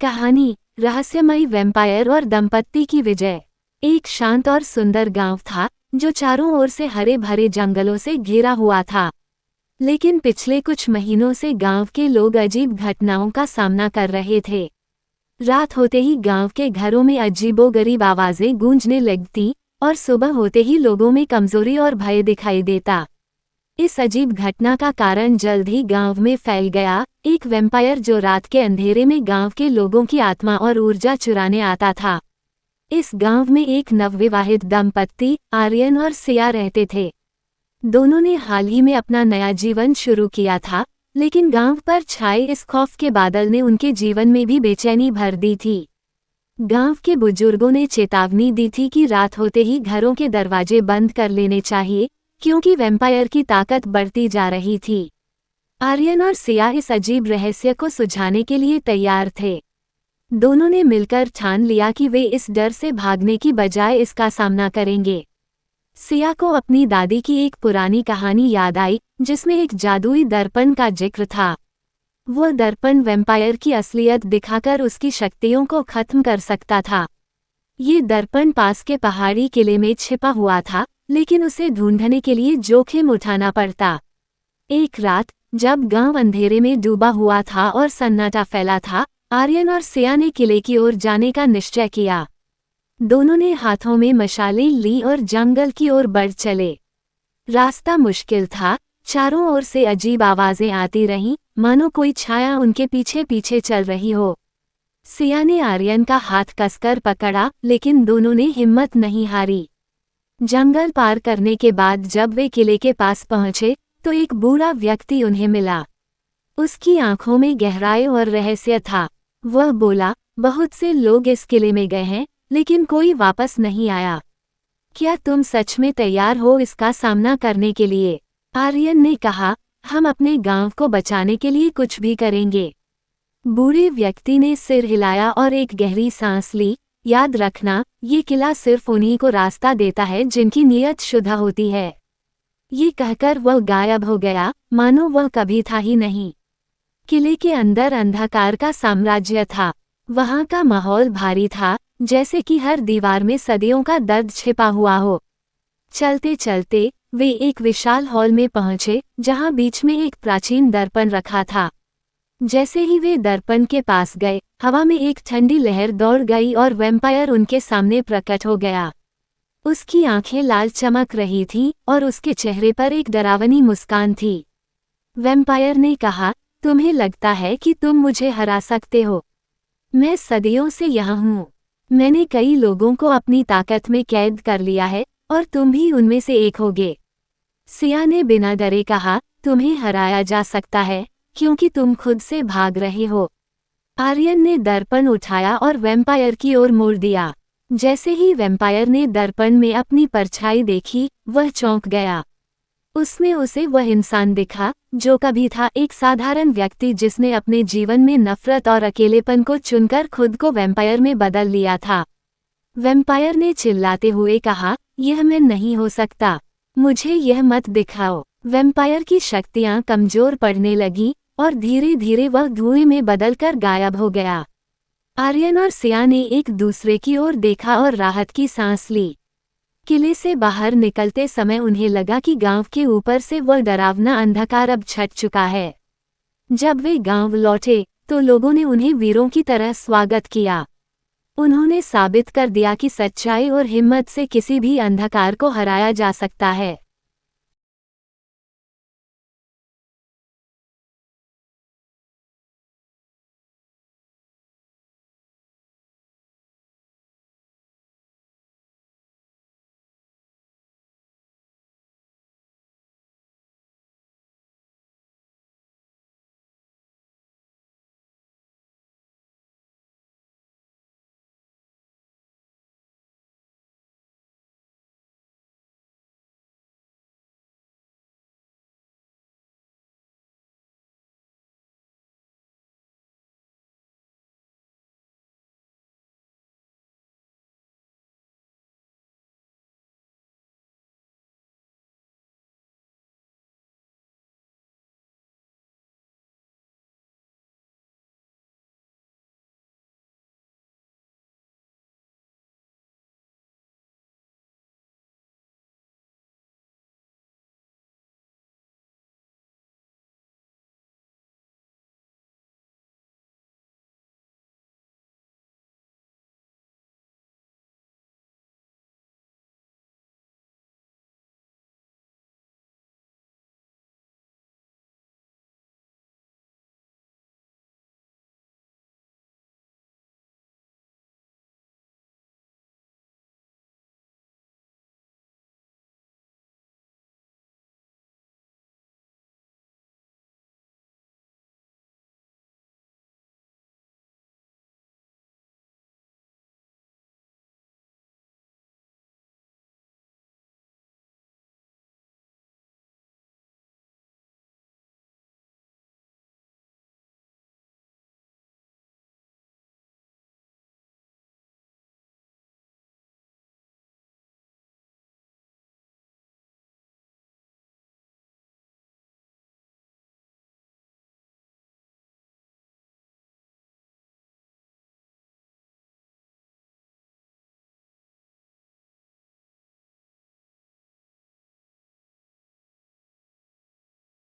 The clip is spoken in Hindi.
कहानी रहस्यमयी वैम्पायर और दंपत्ति की विजय। एक शांत और सुंदर गांव था जो चारों ओर से हरे भरे जंगलों से घिरा हुआ था। लेकिन पिछले कुछ महीनों से गांव के लोग अजीब घटनाओं का सामना कर रहे थे। रात होते ही गांव के घरों में अजीबोगरीब आवाजें गूंजने लगती और सुबह होते ही लोगों में कमजोरी और भय दिखाई देता। इस अजीब घटना का कारण जल्द ही गांव में फैल गया। एक वैम्पायर जो रात के अंधेरे में गांव के लोगों की आत्मा और ऊर्जा चुराने आता था। इस गांव में एक नवविवाहित दंपत्ति आर्यन और सिया रहते थे। दोनों ने हाल ही में अपना नया जीवन शुरू किया था, लेकिन गांव पर छाए इस खौफ के बादल ने उनके जीवन में भी बेचैनी भर दी थी। गांव के बुजुर्गों ने चेतावनी दी थी कि रात होते ही घरों के दरवाजे बंद कर लेने चाहिए, क्योंकि वैम्पायर की ताकत बढ़ती जा रही थी। आर्यन और सिया इस अजीब रहस्य को सुलझाने के लिए तैयार थे। दोनों ने मिलकर ठान लिया कि वे इस डर से भागने की बजाय इसका सामना करेंगे। सिया को अपनी दादी की एक पुरानी कहानी याद आई जिसमें एक जादुई दर्पण का जिक्र था। वह दर्पण वैम्पायर की असलियत दिखाकर उसकी शक्तियों को खत्म कर सकता था। ये दर्पण पास के पहाड़ी किले में छिपा हुआ था, लेकिन उसे ढूंढने के लिए जोखिम उठाना पड़ता। एक रात जब गांव अंधेरे में डूबा हुआ था और सन्नाटा फैला था, आर्यन और सिया ने किले की ओर जाने का निश्चय किया। दोनों ने हाथों में मशालें ली और जंगल की ओर बढ़ चले। रास्ता मुश्किल था, चारों ओर से अजीब आवाजें आती रहीं, मानो कोई छाया उनके पीछे पीछे चल रही हो। सिया ने आर्यन का हाथ कसकर पकड़ा, लेकिन दोनों ने हिम्मत नहीं हारी। जंगल पार करने के बाद जब वे किले के पास पहुंचे तो एक बूढ़ा व्यक्ति उन्हें मिला। उसकी आंखों में गहराई और रहस्य था। वह बोला, बहुत से लोग इस किले में गए हैं, लेकिन कोई वापस नहीं आया। क्या तुम सच में तैयार हो इसका सामना करने के लिए? आर्यन ने कहा, हम अपने गांव को बचाने के लिए कुछ भी करेंगे। बूढ़े व्यक्ति ने सिर हिलाया और एक गहरी सांस ली। याद रखना, ये किला सिर्फ उन्हीं को रास्ता देता है जिनकी नीयत शुद्ध होती है। ये कहकर वह गायब हो गया, मानो वह कभी था ही नहीं। किले के अंदर अंधकार का साम्राज्य था। वहां का माहौल भारी था, जैसे कि हर दीवार में सदियों का दर्द छिपा हुआ हो। चलते चलते वे एक विशाल हॉल में पहुंचे, जहां बीच में एक प्राचीन दर्पण रखा था। जैसे ही वे दर्पण के पास गए, हवा में एक ठंडी लहर दौड़ गई और वैम्पायर उनके सामने प्रकट हो गया। उसकी आंखें लाल चमक रही थीं और उसके चेहरे पर एक डरावनी मुस्कान थी। वैम्पायर ने कहा, तुम्हें लगता है कि तुम मुझे हरा सकते हो? मैं सदियों से यहाँ हूँ। मैंने कई लोगों को अपनी ताकत में कैद कर लिया है और तुम भी उनमें से एक होगे। सिया ने बिना डरे कहा, तुम्हें हराया जा सकता है क्योंकि तुम खुद से भाग रहे हो। आर्यन ने दर्पण उठाया और वैम्पायर की ओर मोड़ दिया। जैसे ही वैम्पायर ने दर्पण में अपनी परछाई देखी, वह चौंक गया। उसमें उसे वह इंसान दिखा जो कभी था, एक साधारण व्यक्ति जिसने अपने जीवन में नफरत और अकेलेपन को चुनकर खुद को वैम्पायर में बदल लिया था। वैम्पायर ने चिल्लाते हुए कहा, यह मैं नहीं हो सकता, मुझे यह मत दिखाओ। वैम्पायर की शक्तियां कमजोर पड़ने लगी और धीरे धीरे वह धुएं में बदलकर गायब हो गया। आर्यन और सिया ने एक दूसरे की ओर देखा और राहत की सांस ली। किले से बाहर निकलते समय उन्हें लगा कि गांव के ऊपर से वह डरावना अंधकार अब छट चुका है। जब वे गांव लौटे तो लोगों ने उन्हें वीरों की तरह स्वागत किया। उन्होंने साबित कर दिया कि सच्चाई और हिम्मत से किसी भी अंधकार को हराया जा सकता है।